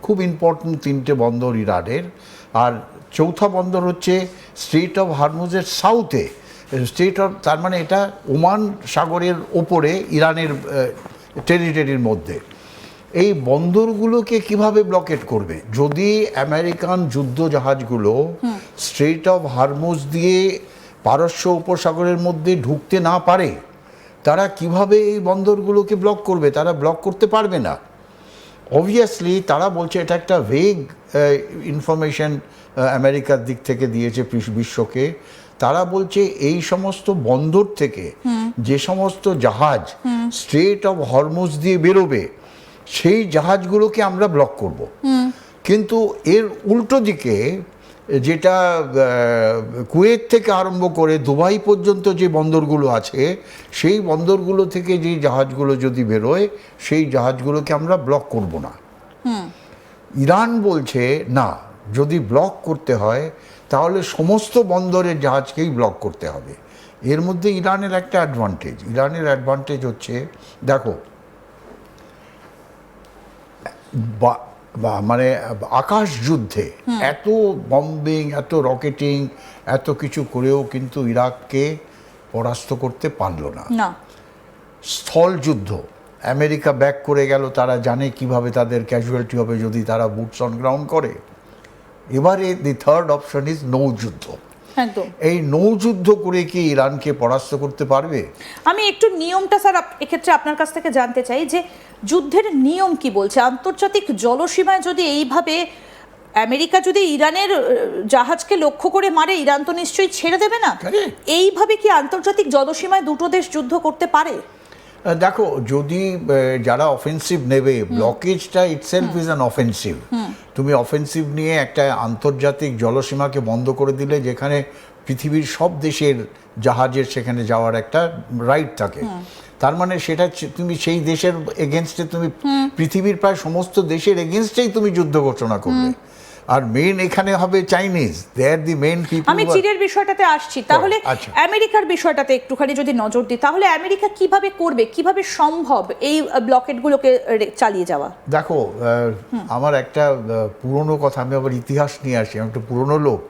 খুব ইম্পর্টেন্ট 3টে বন্দর ইরানের। আর চৌথা বন্দর হচ্ছে স্ট্রেট অফ হরমুজের সাউথে, তার মানে এটা ওমান সাগরের ওপরে ইরানের টেরিটরির মধ্যে। এই বন্দরগুলোকে কিভাবে ব্লকেট করবে? যদি আমেরিকান যুদ্ধ জাহাজগুলো স্ট্রেট অফ হরমুজ দিয়ে পারস্য উপসাগরের মধ্যে ঢুকতে না পারে, তারা কিভাবে এই বন্দরগুলোকে ব্লক করবে? তারা ব্লক করতে পারবে না। অবভিয়াসলি তারা বলছে, এটা একটা ভেগ ইনফরমেশন আমেরিকার দিক থেকে দিয়েছে বিশ্বকে। তারা বলছে এই সমস্ত বন্দর থেকে যে সমস্ত জাহাজ স্ট্রেট অফ হরমুজ দিয়ে বেরোবে, সেই জাহাজগুলোকে আমরা ব্লক করব। কিন্তু এর উল্টো দিকে, যেটা কুয়েত থেকে আরম্ভ করে দুবাই পর্যন্ত যে বন্দরগুলো আছে, সেই বন্দরগুলো থেকে যে জাহাজগুলো যদি বেরোয়, সেই জাহাজগুলোকে আমরা ব্লক করব না। ইরান বলছে না, যদি ব্লক করতে হয় তাহলে সমস্ত বন্দরের জাহাজকেই ব্লক করতে হবে। এর মধ্যে ইরানের একটা অ্যাডভান্টেজ হচ্ছে, দেখো, মানে আকাশ যুদ্ধে এত বম্বিং, এত রকেটিং, এত কিছু করেও কিন্তু ইরাককে পরাস্ত করতে পারল না। স্থল যুদ্ধ আমেরিকা ব্যাক করে গেল, তারা জানে কিভাবে তাদের ক্যাজুয়ালিটি হবে যদি তারা বুটস অন গ্রাউন্ড করে। এবারে দি থার্ড অপশন ইজ নৌযুদ্ধ। এই নৌযুদ্ধ করে কি ইরানকে পরাস্ত করতে পারবে? আমি একটু নিয়মটা স্যার এক্ষেত্রে আপনার কাছ থেকে জানতে চাই, যে যুদ্ধের নিয়ম কি বলছে? আন্তর্জাতিক জলসীমায় যদি এইভাবে আমেরিকা যদি ইরানের জাহাজকে লক্ষ্য করে মারে, ইরান তো নিশ্চয়ই ছেড়ে দেবে না। এইভাবে কি আন্তর্জাতিক জলসীমায় দুটো দেশ যুদ্ধ করতে পারে? দেখো, যদি যারা অফেন্সিভ নেবে, ব্লকেজটা ইটসেলফ ইজ অ্যান অফেন্সিভ। তুমি অফেন্সিভ নিয়ে একটা আন্তর্জাতিক জলসীমাকে বন্ধ করে দিলে, যেখানে পৃথিবীর সব দেশের জাহাজের সেখানে যাওয়ার একটা রাইট থাকে, তার মানে সেটা তুমি সেই দেশের এগেনস্টে, তুমি পৃথিবীর প্রায় সমস্ত দেশের এগেনস্টেই তুমি যুদ্ধ ঘোষণা করবে। আর মেইন এখানে হবে Chinese, they are the main people. আমি চীনের বিষয়টাতে আসছি, তাহলে আমেরিকার বিষয়টাতে একটুখানি যদি নজর দিই, তাহলে আমেরিকা কিভাবে করবে, কিভাবে সম্ভব এই ব্লকেটগুলোকে চালিয়ে যাওয়া? দেখো, আমার একটা পুরনো কথা, আমি আবার ইতিহাস নিয়ে আসি, আমি একটা পুরনো লোক।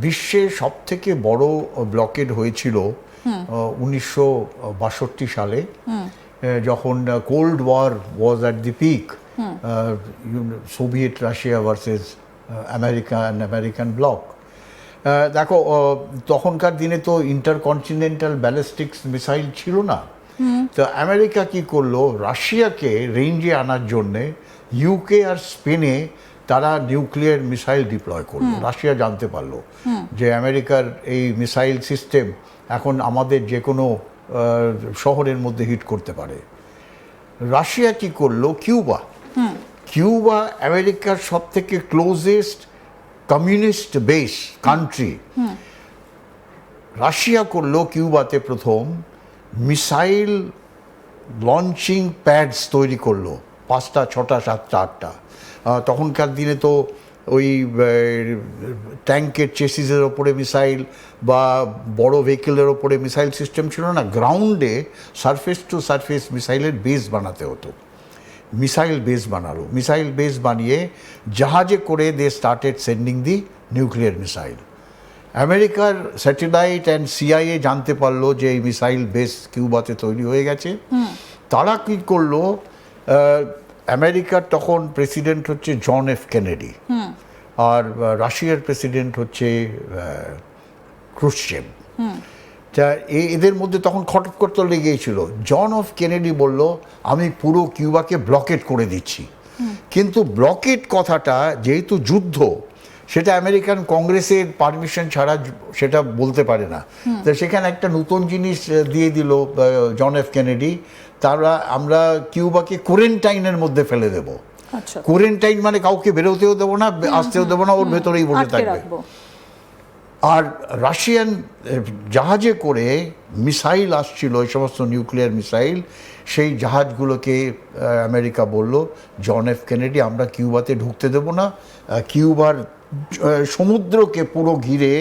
বিশ্বের সব থেকে বড় ব্লকেড হয়েছিল 1962 সালে, যখন cold war was at the peak, Soviet Russia versus American bloc. দেখো, তখনকার দিনে তো ইন্টারকন্টিনেন্টাল ব্যালিস্টিক্স মিসাইল ছিল না। তো আমেরিকা কি করলো, রাশিয়াকে রেঞ্জে আনার জন্যে ইউকে আর স্পেনে তারা নিউক্লিয়ার মিসাইল ডিপ্লয় করলো। রাশিয়া জানতে পারলো যে আমেরিকার এই মিসাইল সিস্টেম এখন আমাদের যে কোনো শহরের মধ্যে হিট করতে পারে। রাশিয়া কি করলো, কিউবা আমেরিকার সব থেকে closest communist base country. Russia করলো কিউবাতে প্রথম মিসাইল লঞ্চিং প্যাডস তৈরি করলো, 5টা 6টা 7টা 8টা। তখনকার দিনে তো ওই ট্যাঙ্কের চেসিসের ওপরে মিসাইল বা বড় ভেহিকেলের ওপরে মিসাইল সিস্টেম ছিল না, গ্রাউন্ডে সারফেস টু সারফেস মিসাইলের বেস বানাতে হতো। মিসাইল বেস বানিয়ে জাহাজে করে they started sending the nuclear missile. আমেরিকার স্যাটেলাইট অ্যান্ড সিআইএ জানতে পারলো যে এই মিসাইল বেস কিউবাতে তৈরি হয়ে গেছে। তারা কী করলো, আমেরিকার তখন প্রেসিডেন্ট হচ্ছে জন এফ কেনেডি, আর রাশিয়ার প্রেসিডেন্ট হচ্ছে ক্রুশ্চেভ। তা এদের মধ্যে তখন খটখট লেগেছিল। জন এফ কেনেডি বলল, আমি পুরো কিউবাকে ব্লকেট করে দিচ্ছি। কিন্তু ব্লকেট কথাটা যেহেতু যুদ্ধ, সেটা আমেরিকান কংগ্রেসের পারমিশন ছাড়া সেটা বলতে পারে না। তো সেখানে একটা নতুন জিনিস দিয়ে দিল জন এফ কেনেডি, আমরা কিউবাকে কোয়ারেন্টাইনের মধ্যে ফেলে দেব। কোয়ারেন্টাইন মানে কাউকে বেরোতেও দেবো না, আসতেও দেবো না, ওর ভেতরেই বসে থাকবে। আর রাশিয়ান জাহাজে করে মিসাইল আসছিল, এই সমস্ত নিউক্লিয়ার মিসাইল, সেই জাহাজগুলোকে আমেরিকা বলল, জন এফ কেনেডি, আমরা কিউবাতে ঢুকতে দেব না। কিউবার সমুদ্রকে পুরো ঘিরে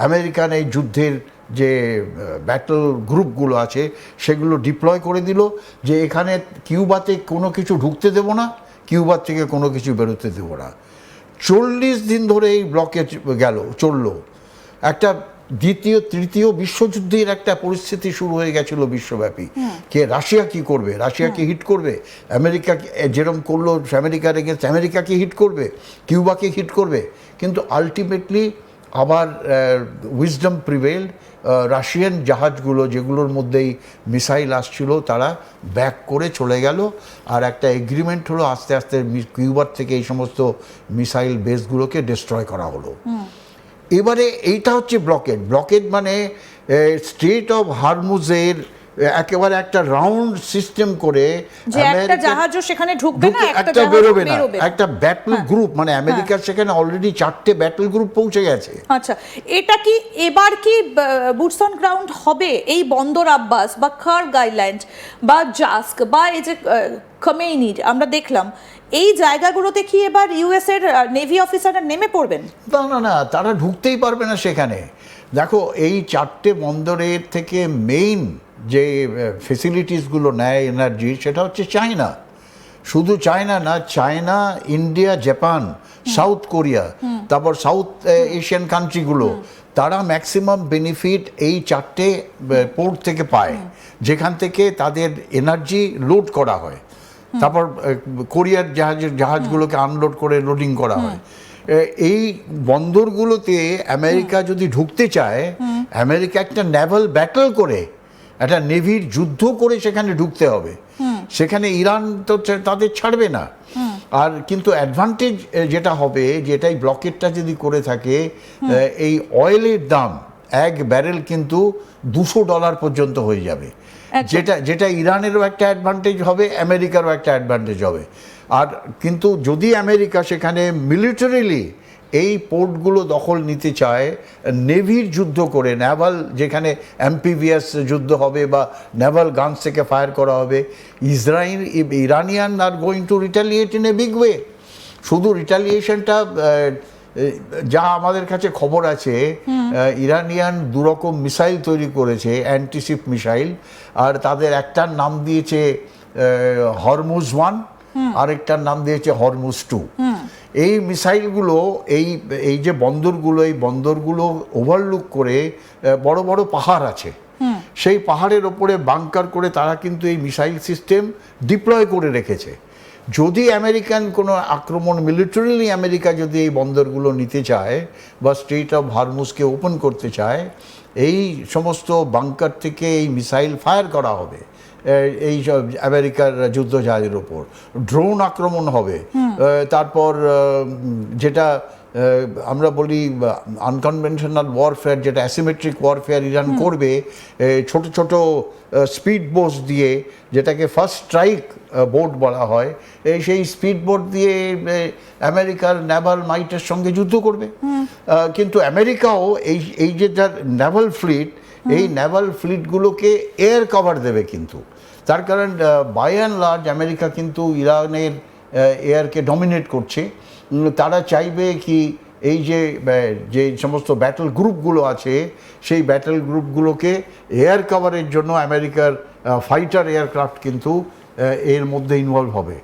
আমেরিকান এই যুদ্ধের যে ব্যাটল গ্রুপগুলো আছে সেগুলো ডিপ্লয় করে দিল, যে এখানে কিউবাতে কোনো কিছু ঢুকতে দেব না, কিউবার থেকে কোনো কিছু বেরোতে দেবো না। 40 দিন ধরে এই ব্লকেজ চললো। একটা দ্বিতীয় তৃতীয় বিশ্বযুদ্ধের একটা পরিস্থিতি শুরু হয়ে গেছিল বিশ্বব্যাপী। কে রাশিয়া কি করবে, রাশিয়াকে হিট করবে, আমেরিকা যেরকম করলো আমেরিকার এগেনস্ট আমেরিকাকে হিট করবে, কিউবাকে হিট করবে, কিন্তু আলটিমেটলি আবার উইজডম প্রিভেইলড। রাশিয়ান জাহাজগুলো যেগুলোর মধ্যেই মিসাইল আসছিল তারা ব্যাক করে চলে গেল, আর একটা এগ্রিমেন্ট হলো আস্তে আস্তে কিউবার থেকে এই সমস্ত মিসাইল বেসগুলোকে ডিস্ট্রয় করা হলো। এবারে এইটা হচ্ছে ব্লকেড মানে স্ট্রেট অফ হরমুজের একেবারে একটা রাউন্ড সিস্টেম করে যে একটা জাহাজও সেখানে ঢুকবে না, একটা জাহাজ বেরোবে না, বেরোবে। একটা ব্যাটল গ্রুপ মানে আমেরিকার সেখানে অলরেডি 4টে ব্যাটল গ্রুপ পৌঁছে গেছে। আচ্ছা, এটা কি এবার কি বুটস অন গ্রাউন্ড হবে এই বন্দর আব্বাস বা কার্গ আইল্যান্ড বা জাস্ক বা এই যে খমেইনি আমরা দেখলাম, এই জায়গাগুলোতে কি এবার ইউএস এর নেভি অফিসাররা নেমে পড়বেন? না, তারা ঢুকতেই পারবে না সেখানে। দেখো, এই 4টে বন্দরের থেকে মেইন যে ফেসিলিটিসগুলো নেয় এনার্জি, সেটা হচ্ছে চায়না। শুধু চায়না না, China, India, Japan, south Korea, তারপর সাউথ এশিয়ান কান্ট্রিগুলো, তারা ম্যাক্সিমাম বেনিফিট এই 4টে পোর্ট থেকে পায়, যেখান থেকে তাদের এনার্জি লোড করা হয়। তারপর কোরিয়ার জাহাজগুলোকে আনলোড করে লোডিং করা হয়। এই বন্দরগুলোতে আমেরিকা যদি ঢুকতে চায়, আমেরিকা একটা নেভাল ব্যাটল করে, একটা নেভির যুদ্ধ করে সেখানে ঢুকতে হবে। সেখানে ইরান তো তাদের ছাড়বে না। আর কিন্তু অ্যাডভান্টেজ যেটা হবে, যেটাই ব্লকেটটা যদি করে থাকে, এই অয়েলের দাম এক ব্যারেল কিন্তু $200 পর্যন্ত হয়ে যাবে, যেটা ইরানেরও একটা অ্যাডভান্টেজ হবে, আমেরিকারও একটা অ্যাডভান্টেজ হবে। আর কিন্তু যদি আমেরিকা সেখানে মিলিটারিলি এই পোর্টগুলো দখল নিতে চায়, নেভির যুদ্ধ করে, নেভাল যেখানে এমপিভিএস যুদ্ধ হবে বা নেভাল গানস থেকে ফায়ার করা হবে, Iranian are going to retaliate in a big way. শুধু রিটালিয়েশনটা যা আমাদের কাছে খবর আছে, ইরানিয়ান 2 রকম মিসাইল তৈরি করেছে, অ্যান্টিশিপ মিসাইল, আর তাদের একটার নাম দিয়েছে হরমুজ 1, আরেকটার নাম দিয়েছে হরমুজ 2। এই মিসাইলগুলো এই যে বন্দরগুলো, এই বন্দরগুলো ওভারলুক করে বড় বড় পাহাড় আছে, সেই পাহাড়ের ওপরে বাংকার করে তারা কিন্তু এই মিসাইল সিস্টেম ডিপ্লয় করে রেখেছে। যদি আমেরিকান কোনো আক্রমণ, মিলিটারিলি আমেরিকা যদি এই বন্দরগুলো নিতে চায় বা স্ট্রেট অফ হরমুজকে ওপেন করতে চায়, এই সমস্ত বাংকার থেকে এই মিসাইল ফায়ার করা হবে এই সব আমেরিকার যুদ্ধজাহাজের ওপর, ড্রোন আক্রমণ হবে। তারপর যেটা আমরা বলি আনকনভেনশনাল ওয়ারফেয়ার, যেটা অ্যাসিমেট্রিক ওয়ারফেয়ার ইরান করবে, ছোট ছোট স্পিড বোট দিয়ে, যেটাকে ফার্স্ট স্ট্রাইক বোট বলা হয়, সেই স্পিড বোট দিয়ে আমেরিকার নেভাল মাইটের সঙ্গে যুদ্ধ করবে। কিন্তু আমেরিকাও এই যে যার নেভাল ফ্লিট, এই নেভাল ফ্লিটগুলোকে এয়ার কভার দেবে। কিন্তু তার কারণ বাই অ্যান্ড লার্জ আমেরিকা কিন্তু ইরানের এয়ারকে ডমিনেট করছে। তারা চাইবে কি এই যে সমস্ত ব্যাটল গ্রুপগুলো আছে, সেই ব্যাটল গ্রুপগুলোকে এয়ার কভারের জন্য আমেরিকার ফাইটার এয়ারক্রাফট কিন্তু এর মধ্যে ইনভলভ হবে।